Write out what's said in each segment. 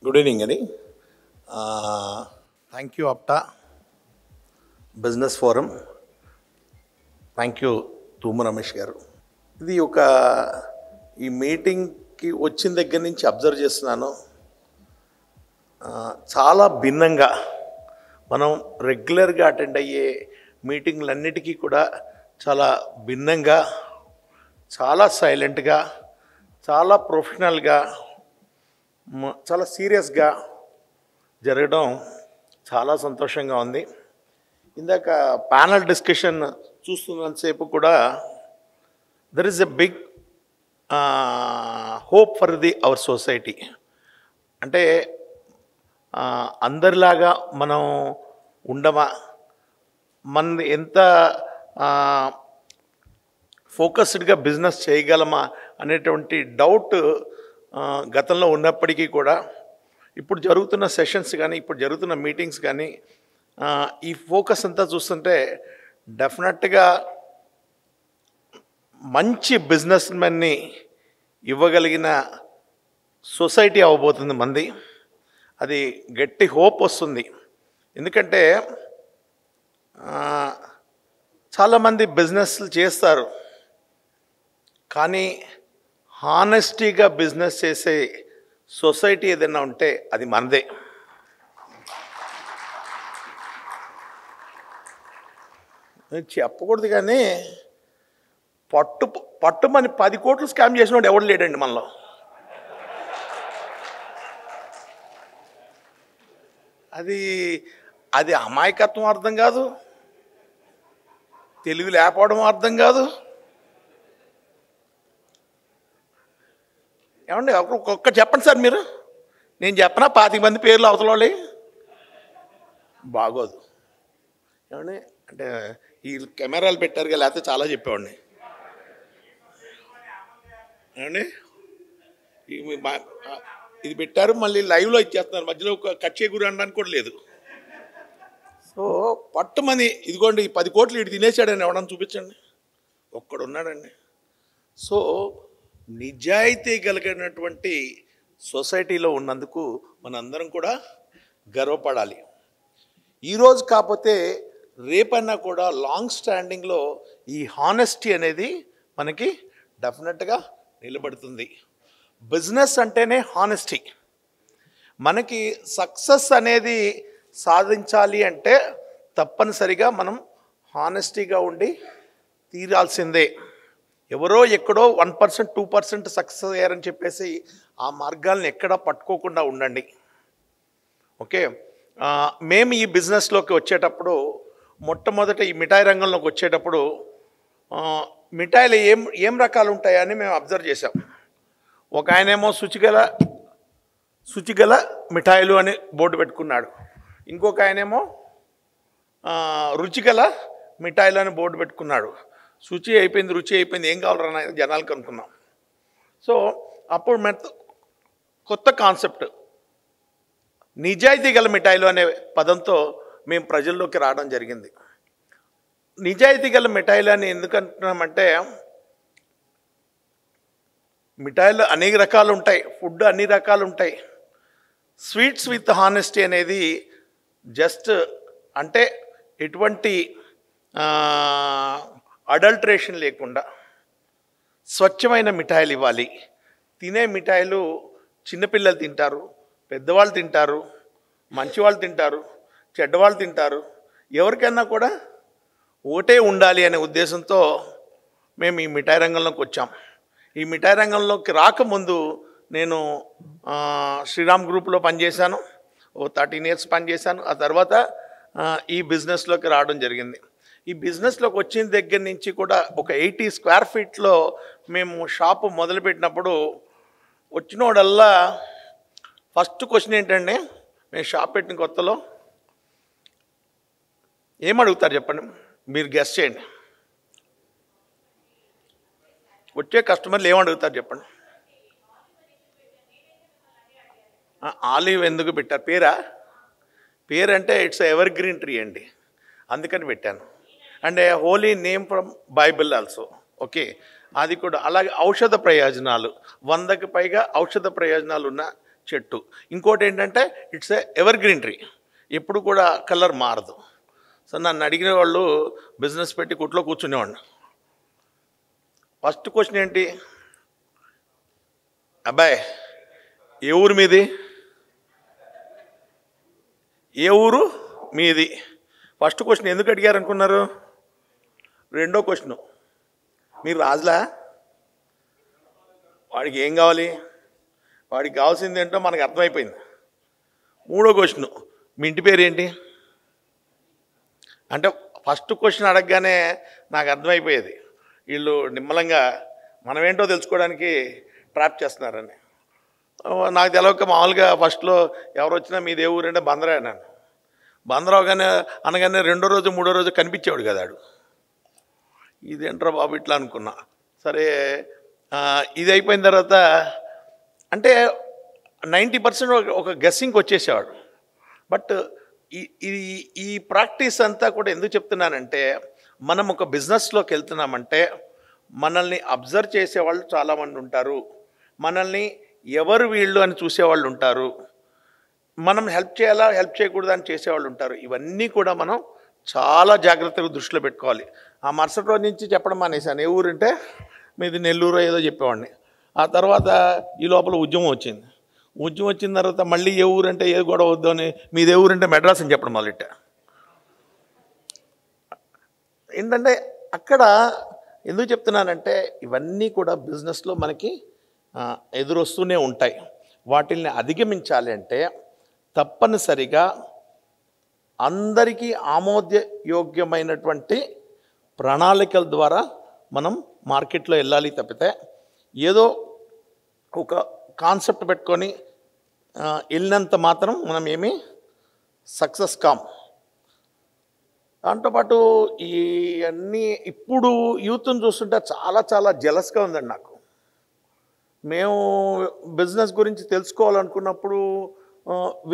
Good evening అండి. Thank you APTA business forum. Thank you Thumu Ramesh గారు. ఇది ఈ మీటింగ్కి వచ్చిన దగ్గర నుంచి అబ్జర్వ్ చేస్తున్నాను. చాలా భిన్నంగా మనం రెగ్యులర్గా అటెండ్ అయ్యే మీటింగ్లన్నిటికీ కూడా చాలా భిన్నంగా, చాలా సైలెంట్గా, చాలా ప్రొఫెషనల్గా, చాలా సీరియస్గా జరగడం చాలా సంతోషంగా ఉంది. ఇందాక ప్యానల్ డిస్కషన్ చూస్తున్నంతసేపు కూడా there is a big hope for our society. అంటే అందరిలాగా మనం ఉండమా, మన ఎంత ఫోకస్డ్గా బిజినెస్ చేయగలమా అనేటువంటి డౌట్ గతంలో ఉన్నప్పటికీ కూడా ఇప్పుడు జరుగుతున్న సెషన్స్ కానీ, ఇప్పుడు జరుగుతున్న మీటింగ్స్ కానీ, ఈ ఫోకస్ అంతా చూస్తుంటే డెఫినెట్గా మంచి బిజినెస్ మెన్ని ఇవ్వగలిగిన సొసైటీ అవ్వబోతుంది మంది. అది గట్టి హోప్ వస్తుంది. ఎందుకంటే చాలామంది బిజినెస్లు చేస్తారు, కానీ హానెస్టీగా బిజినెస్ చేసే సొసైటీ ఏదైనా ఉంటే అది మనదే. చెప్పకూడదు కానీ పట్టుమని 10 కోట్లు స్కామ్ చేసినోడు ఎవడు లేడండి మనలో. అది అమాయకత్వం అర్థం కాదు, తెలివి లేకపోవడం అర్థం కాదు. ఏమండి ఒక్క చెప్పండి సార్, మీరు నేను చెప్పనా 25 మంది పేర్లు అవతల బాగోదు. ఏమండి అంటే ఈ కెమెరాలు పెట్టారు కదా, లేకపోతే చాలా చెప్పేవాడిని. ఏమండి ఇది పెట్టారు, మళ్ళీ లైవ్లో ఇచ్చేస్తున్నారు, మధ్యలో కట్ చేయకూడదు అనడానికి కూడా లేదు. సో పట్టుమని ఇదిగోండి 10 కోట్లు ఇటు తినేసాడని ఎవడన్నా చూపించండి, ఒక్కడున్నాడండి. సో నిజాయితీ కలిగినటువంటి సొసైటీలో ఉన్నందుకు మనందరం కూడా గర్వపడాలి. ఈరోజు కాకపోతే రేపన్నా కూడా లాంగ్ స్టాండింగ్లో ఈ హానెస్టీ అనేది మనకి డెఫినెట్గా నిలబడుతుంది. బిజినెస్ అంటేనే హానెస్టీ. మనకి సక్సెస్ అనేది సాధించాలి అంటే తప్పనిసరిగా మనం హానెస్టీగా ఉండి తీరాల్సిందే. ఎవరో ఎక్కడో 1% 2% సక్సెస్ అయ్యారని చెప్పేసి ఆ మార్గాలను ఎక్కడా పట్టుకోకుండా ఉండండి. ఓకే, మేము ఈ బిజినెస్లోకి వచ్చేటప్పుడు, మొట్టమొదట ఈ మిఠాయి రంగంలోకి వచ్చేటప్పుడు మిఠాయిలు ఏం రకాలు ఉంటాయని మేము అబ్జర్వ్ చేసాం. ఒక ఆయనేమో శుచిగల మిఠాయిలు అని బోర్డు పెట్టుకున్నాడు, ఇంకొక ఆయనేమో రుచిగల మిఠాయిలు అని బోర్డు పెట్టుకున్నాడు. శుచి అయిపోయింది, రుచి అయిపోయింది, ఏం కావాలన్నా జనాలకు అనుకున్నాం. సో అప్పుడు కొత్త కాన్సెప్ట్ నిజాయితీ గల మిఠాయిలు అనే పదంతో మేము ప్రజల్లోకి రావడం జరిగింది. నిజాయితీ గల మిఠాయిలు అని ఎందుకు అంటున్నామంటే, మిఠాయిలు అనేక రకాలు ఉంటాయి, ఫుడ్ అన్ని రకాలు ఉంటాయి. స్వీట్స్ విత్ హానెస్టీ అనేది జస్ట్ అంటే ఎటువంటి అడల్ట్రేషన్ లేకుండా స్వచ్ఛమైన మిఠాయిలు ఇవ్వాలి. తినే మిఠాయిలు చిన్నపిల్లలు తింటారు, పెద్దవాళ్ళు తింటారు, మంచివాళ్ళు తింటారు, చెడ్డవాళ్ళు తింటారు, ఎవరికైనా కూడా ఒకటే ఉండాలి అనే ఉద్దేశంతో మేము ఈ మిఠాయి రంగంలోకి వచ్చాం. ఈ మిఠాయి రంగంలోకి రాకముందు నేను శ్రీరామ్ గ్రూప్లో పనిచేశాను, 13 years పనిచేశాను. ఆ తర్వాత ఈ బిజినెస్లోకి రావడం జరిగింది. ఈ బిజినెస్లోకి వచ్చిన దగ్గర నుంచి కూడా ఒక 80 square feetలో మేము షాపు మొదలుపెట్టినప్పుడు వచ్చినోడల్లా ఫస్ట్ క్వశ్చన్ ఏంటంటే, మేము షాప్ పెట్టిన కొత్తలో ఏమడుగుతారు చెప్పండి, మీరు గెస్ చేయండి. వచ్చే కస్టమర్లు ఏమడుగుతారు చెప్పండి. ఆలివ్ ఎందుకు పెట్టారు? పేరంటే ఇట్స్ ఎవర్ గ్రీన్ ట్రీ అండి, అందుకని పెట్టాను. And holy name from Bible also. Okay, అది కూడా అలాగే ఔషధ ప్రయోజనాలు 100కి పైగా ఔషధ ప్రయోజనాలు ఉన్న చెట్టు. ఇంకోటి ఏంటంటే it's a ever green tree, ఎప్పుడు కూడా కలర్ మారదు. సో నన్ను అడిగిన వాళ్ళు బిజినెస్ పెట్టి కుట్లో కూర్చునేవాడిని. ఫస్ట్ క్వశ్చన్ ఏంటి, అబ్బాయి ఏ ఊరు మీది, ఏ ఊరు మీది? ఫస్ట్ క్వశ్చన్ ఎందుకు అడిగారు అనుకున్నారు? రెండో క్వశ్చను, మీరు రాజులా? వాడికి ఏం కావాలి, వాడికి కావాల్సింది ఏంటో మనకు అర్థమైపోయింది. మూడో క్వశ్చను, మీ ఇంటి పేరు ఏంటి? అంటే ఫస్ట్ క్వశ్చన్ అడగగానే నాకు అర్థమైపోయేది వీళ్ళు నిమ్మలంగా మనమేంటో తెలుసుకోవడానికి ట్రాప్ చేస్తున్నారని. నాకు తెలవక మామూలుగా ఫస్ట్లో ఎవరు వచ్చినా మీది ఏ ఊరంటే బందరా అన్నాను. బందరావుగానే అనగానే రెండో రోజు మూడో రోజు కనిపించేవాడు కదా ఆడు. ఇదేంట్రా బాబు ఇట్లా అనుకున్నా. సరే ఇది అయిపోయిన తర్వాత అంటే 90% ఒక గెస్సింగ్కి వచ్చేసేవాడు. బట్ ఈ ప్రాక్టీస్ అంతా కూడా ఎందుకు చెప్తున్నానంటే, మనం ఒక బిజినెస్లోకి వెళ్తున్నామంటే మనల్ని అబ్జర్వ్ చేసేవాళ్ళు చాలామంది ఉంటారు, మనల్ని ఎవరు వీళ్ళు అని చూసేవాళ్ళు ఉంటారు, మనం హెల్ప్ చేయాలా హెల్ప్ చేయకూడదు అని చేసేవాళ్ళు ఉంటారు. ఇవన్నీ కూడా మనం చాలా జాగ్రత్తగా దృష్టిలో పెట్టుకోవాలి. ఆ మరుసటి రోజు నుంచి చెప్పడం మానేశాను. ఏ ఊరంటే మీది నెల్లూరు ఏదో చెప్పేవాడిని. ఆ తర్వాత ఈ లోపల ఉద్యమం వచ్చింది. ఉద్యమం వచ్చిన తర్వాత మళ్ళీ ఏ ఊరంటే ఏ గొడవ వద్దు అని మీది ఏ ఊరంటే మెడ్రాస్ అని చెప్పడం మొదలెట్టా. ఏంటంటే అక్కడ ఎందుకు చెప్తున్నానంటే ఇవన్నీ కూడా బిజినెస్లో మనకి ఎదురొస్తూనే ఉంటాయి. వాటిల్ని అధిగమించాలి అంటే తప్పనిసరిగా అందరికీ ఆమోదయోగ్యమైనటువంటి ప్రణాళికల ద్వారా మనం మార్కెట్లో వెళ్ళాలి తప్పితే ఏదో ఒక కాన్సెప్ట్ పెట్టుకొని వెళ్ళినంత మాత్రం మనం ఏమీ సక్సెస్ కాం. దాంతోపాటు ఇవన్నీ ఇప్పుడు యూత్ని చూస్తుంటే చాలా చాలా జెలస్గా ఉందండి నాకు. మేము బిజినెస్ గురించి తెలుసుకోవాలనుకున్నప్పుడు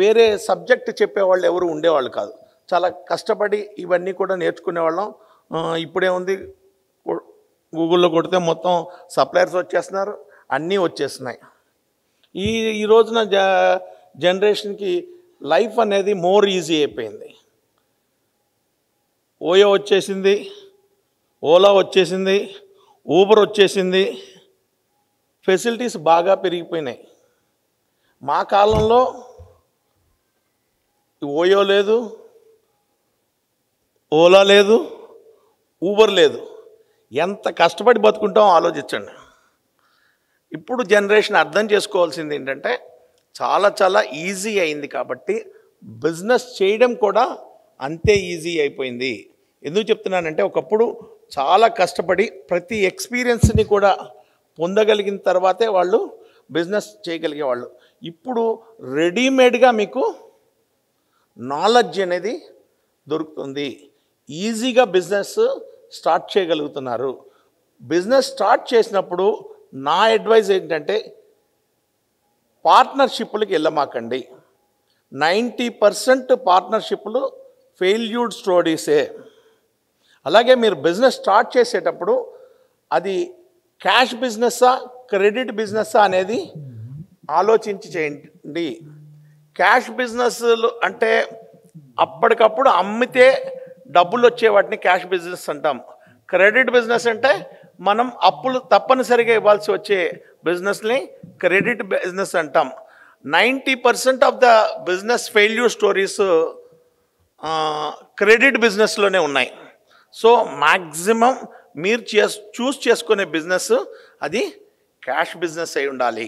వేరే సబ్జెక్ట్ చెప్పేవాళ్ళు ఎవరు ఉండేవాళ్ళు కాదు. చాలా కష్టపడి ఇవన్నీ కూడా నేర్చుకునేవాళ్ళం. ఇప్పుడే ఉంది, గూగుల్లో కొడితే మొత్తం సప్లయర్స్ వచ్చేస్తున్నారు, అన్నీ వచ్చేస్తున్నాయి. ఈ రోజున జనరేషన్కి లైఫ్ అనేది మోర్ ఈజీ అయిపోయింది. ఓయో వచ్చేసింది, ఓలా వచ్చేసింది, ఊబర్ వచ్చేసింది, ఫెసిలిటీస్ బాగా పెరిగిపోయినాయి. మా కాలంలో ఓయో లేదు, ఓలా లేదు, ఊబర్ లేదు. ఎంత కష్టపడి బతుకుంటామో ఆలోచించండి. ఇప్పుడు జనరేషన్ అర్థం చేసుకోవాల్సింది ఏంటంటే చాలా చాలా ఈజీ అయింది కాబట్టి బిజినెస్ చేయడం కూడా అంతే ఈజీ అయిపోయింది. ఎందుకు చెప్తున్నానంటే ఒకప్పుడు చాలా కష్టపడి ప్రతి ఎక్స్పీరియన్స్ని కూడా పొందగలిగిన తర్వాతే వాళ్ళు బిజినెస్ చేయగలిగేవాళ్ళు. ఇప్పుడు రెడీమేడ్గా మీకు నాలెడ్జ్ అనేది దొరుకుతుంది, ఈజీగా బిజినెస్ స్టార్ట్ చేయగలుగుతున్నారు. బిజినెస్ స్టార్ట్ చేసినప్పుడు నా అడ్వైజ్ ఏంటంటే పార్ట్నర్షిప్లకి వెళ్ళమాకండి. 90% పార్ట్నర్షిప్లు ఫెయిల్యూర్డ్ స్టోరీసే. అలాగే మీరు బిజినెస్ స్టార్ట్ చేసేటప్పుడు అది క్యాష్ బిజినెస్సా క్రెడిట్ బిజినెస్సా అనేది ఆలోచించి చేయండి. క్యాష్ బిజినెస్లు అంటే అప్పటికప్పుడు అమ్మితే డబ్బులు వచ్చే వాటిని క్యాష్ బిజినెస్ అంటాం. క్రెడిట్ బిజినెస్ అంటే మనం అప్పులు తప్పనిసరిగా ఇవ్వాల్సి వచ్చే బిజినెస్ని క్రెడిట్ బిజినెస్ అంటాం. 90% of the business failure stories credit బిజినెస్లోనే ఉన్నాయి. సో మ్యాక్సిమం మీరు చూస్ చేసుకునే బిజినెస్ అది క్యాష్ బిజినెస్ అయి ఉండాలి.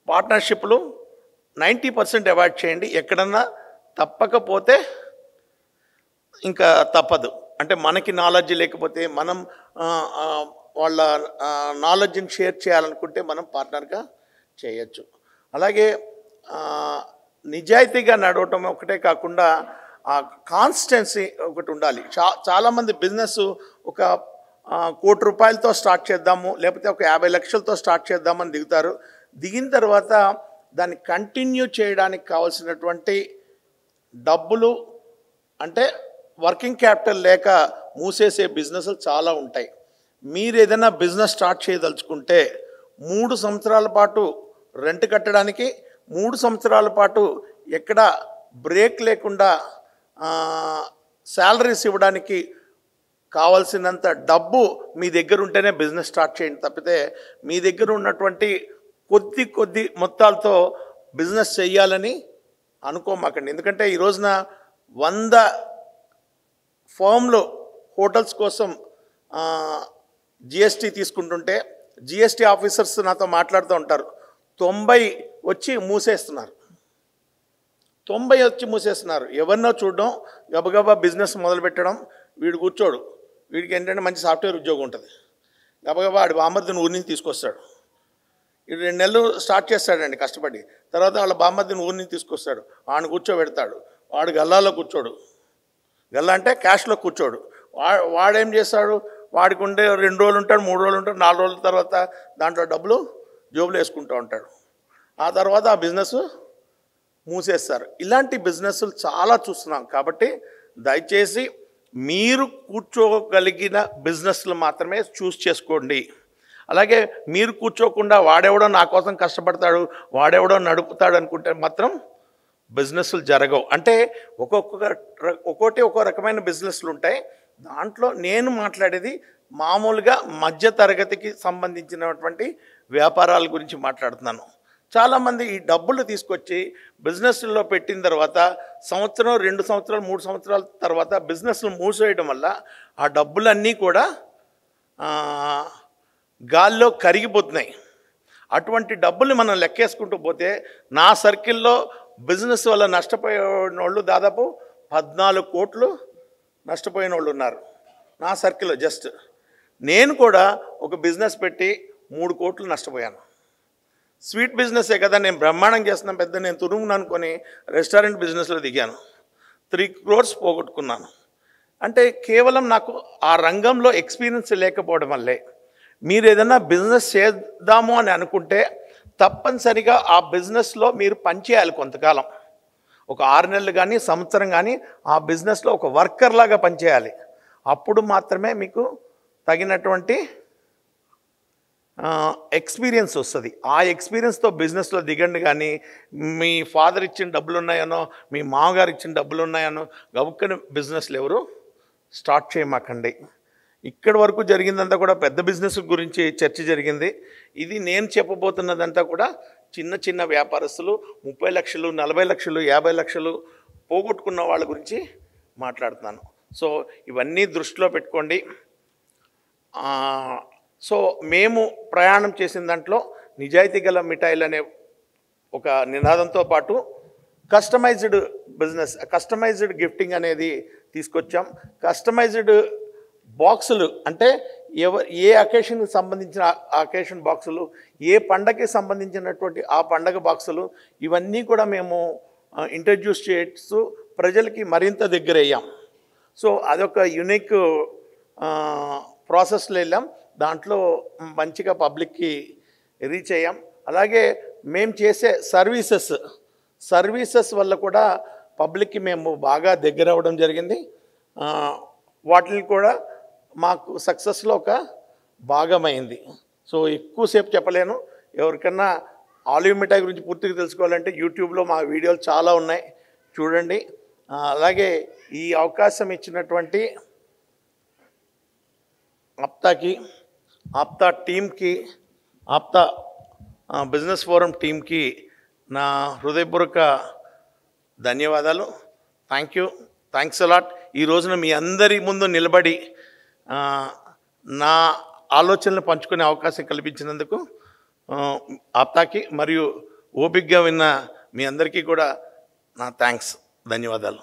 పార్ట్నర్షిప్లు 90% అవాయిడ్ చేయండి. ఎక్కడన్నా తప్పకపోతే ఇంకా తప్పదు. అంటే మనకి నాలెడ్జ్ లేకపోతే మనం వాళ్ళ నాలెడ్జ్ని షేర్ చేయాలనుకుంటే మనం పార్ట్నర్గా చేయొచ్చు. అలాగే నిజాయితీగా నడవటం ఒకటే కాకుండా కాన్స్టెన్సీ ఒకటి ఉండాలి. చాలామంది బిజినెస్ ఒక 1 కోటి రూపాయలతో స్టార్ట్ చేద్దాము, లేకపోతే ఒక 50 లక్షలతో స్టార్ట్ చేద్దామని దిగుతారు. దిగిన తర్వాత దాన్ని కంటిన్యూ చేయడానికి కావాల్సినటువంటి డబ్బులు అంటే వర్కింగ్ క్యాపిటల్ లేక మూసేసే బిజినెస్లు చాలా ఉంటాయి. మీరు ఏదైనా బిజినెస్ స్టార్ట్ చేయదలుచుకుంటే 3 సంవత్సరాల పాటు రెంట్ కట్టడానికి 3 సంవత్సరాల పాటు ఎక్కడ బ్రేక్ లేకుండా శాలరీస్ ఇవ్వడానికి కావాల్సినంత డబ్బు మీ దగ్గర ఉంటేనే బిజినెస్ స్టార్ట్ చేయండి తప్పితే మీ దగ్గర ఉన్నటువంటి కొద్ది మొత్తాలతో బిజినెస్ చేయాలని అనుకోమాకండి. ఎందుకంటే ఈ రోజున 100 ఫామ్లో హోటల్స్ కోసం జిఎస్టీ తీసుకుంటుంటే జిఎస్టీ ఆఫీసర్స్ నాతో మాట్లాడుతూ ఉంటారు, 90 వచ్చి మూసేస్తున్నారు. ఎవరినో చూడడం, గబగబా బిజినెస్ మొదలు పెట్టడం. వీడు కూర్చోడు, వీడికి ఏంటంటే మంచి సాఫ్ట్వేర్ ఉద్యోగం ఉంటుంది. గబగబా వాడి బామ్మర్దిని ఊరి నుంచి తీసుకొస్తాడు. వీడు 2 నెలలు స్టార్ట్ చేస్తాడండి కష్టపడి. తర్వాత వాళ్ళ బామ్మర్దిని ఊరి నుంచి తీసుకొస్తాడు, వాడిని కూర్చోబెడతాడు. వాడు గల్లాలో కూర్చోడు, గల్లా అంటే క్యాష్లో కూర్చోడు. వాడేం చేస్తాడు, వాడికి ఉండే 2 రోజులు ఉంటాడు, 3 రోజులు ఉంటాడు, 4 రోజుల తర్వాత దాంట్లో డబ్బులు జోబులు వేసుకుంటూ ఉంటాడు. ఆ తర్వాత ఆ బిజినెస్ మూసేస్తారు. ఇలాంటి బిజినెస్లు చాలా చూస్తున్నాం. కాబట్టి దయచేసి మీరు కూర్చోగలిగిన బిజినెస్లు మాత్రమే చూస్ చేసుకోండి. అలాగే మీరు కూర్చోకుండా వాడెవడో నా కోసం కష్టపడతాడు, వాడెవడో నడుపుతాడు అనుకుంటే మాత్రం బిజినెస్లు జరగవు. అంటే ఒక్కో రకమైన బిజినెస్లు ఉంటాయి. దాంట్లో నేను మాట్లాడేది మామూలుగా మధ్య తరగతికి సంబంధించినటువంటి వ్యాపారాల గురించి మాట్లాడుతున్నాను. చాలామంది ఈ డబ్బులు తీసుకొచ్చి బిజినెస్లో పెట్టిన తర్వాత సంవత్సరం, 2 సంవత్సరాలు, 3 సంవత్సరాల తర్వాత బిజినెస్లు మూసేయడం వల్ల ఆ డబ్బులన్నీ కూడా గాల్లో కరిగిపోతున్నాయి. అటువంటి డబ్బులు మనం లెక్కేసుకుంటూ పోతే నా సర్కిల్లో బిజినెస్ వల్ల నష్టపోయిన వాళ్ళు దాదాపు 14 కోట్లు నష్టపోయిన వాళ్ళు ఉన్నారు నా సర్కిల్లో. జస్ట్ నేను కూడా ఒక బిజినెస్ పెట్టి 3 కోట్లు నష్టపోయాను. స్వీట్ బిజినెసే కదా, నేను బ్రహ్మాండం చేస్తున్నాను పెద్ద, నేను తురుమును అనుకొని రెస్టారెంట్ బిజినెస్లో దిగాను, 3 crores పోగొట్టుకున్నాను. అంటే కేవలం నాకు ఆ రంగంలో ఎక్స్పీరియన్స్ లేకపోవడం వల్లే. మీరు ఏదైనా బిజినెస్ చేద్దాము అని అనుకుంటే తప్పనిసరిగా ఆ బిజినెస్లో మీరు పనిచేయాలి కొంతకాలం, ఒక 6 నెలలు కానీ సంవత్సరం కానీ ఆ బిజినెస్లో ఒక వర్కర్ లాగా పనిచేయాలి. అప్పుడు మాత్రమే మీకు తగినటువంటి ఎక్స్పీరియన్స్ వస్తుంది. ఆ ఎక్స్పీరియన్స్తో బిజినెస్లో దిగండి. కానీ మీ ఫాదర్ ఇచ్చిన డబ్బులు ఉన్నాయనో, మీ మామగారు ఇచ్చిన డబ్బులు ఉన్నాయనో గబుక్కని బిజినెస్లు ఎవరు స్టార్ట్ చేయమాకండి. ఇక్కడి వరకు జరిగిందంతా కూడా పెద్ద బిజినెస్ గురించి చర్చ జరిగింది. ఇది నేను చెప్పబోతున్నదంతా కూడా చిన్న వ్యాపారస్తులు 30 లక్షలు, 40 లక్షలు, 50 లక్షలు పోగొట్టుకున్న వాళ్ళ గురించి మాట్లాడుతున్నాను. సో ఇవన్నీ దృష్టిలో పెట్టుకోండి. సో మేము ప్రయాణం చేసిన దాంట్లో నిజాయితీ గల మిఠాయిలు అనే ఒక నినాదంతో పాటు కస్టమైజ్డ్ బిజినెస్, కస్టమైజ్డ్ గిఫ్టింగ్ అనేది తీసుకొచ్చాం. కస్టమైజ్డ్ బాక్సులు అంటే ఏ అకేషన్కి సంబంధించిన అకేషన్ బాక్సులు, ఏ పండగకి సంబంధించినటువంటి ఆ పండగ బాక్సులు, ఇవన్నీ కూడా మేము ఇంట్రడ్యూస్ చేస్తూ ప్రజలకి మరింత దగ్గర అయ్యాం. సో అదొక యూనిక్ ప్రాసెస్లో వెళ్ళాం. దాంట్లో మంచిగా పబ్లిక్కి రీచ్ అయ్యాం. అలాగే మేము చేసే సర్వీసెస్ వల్ల కూడా పబ్లిక్కి మేము బాగా దగ్గర అవ్వడం జరిగింది. వాటిని కూడా మాకు సక్సెస్లో ఒక భాగమైంది. సో ఎక్కువసేపు చెప్పలేను. ఎవరికన్నా ఆలివ్ మిఠాయి గురించి పూర్తిగా తెలుసుకోవాలంటే యూట్యూబ్లో మా వీడియోలు చాలా ఉన్నాయి, చూడండి. అలాగే ఈ అవకాశం ఇచ్చినటువంటి ఆప్తాకి, ఆప్తా టీమ్కి, ఆప్తా బిజినెస్ ఫోరం టీమ్కి నా హృదయపూర్వక ధన్యవాదాలు. Thanks a lot. ఈ రోజున మీ అందరి ముందు నిలబడి నా ఆలోచనలు పంచుకునే అవకాశం కల్పించినందుకు ఆప్తాకి మరియు ఓపికగా విన్న మీ అందరికీ కూడా నా ధన్యవాదాలు.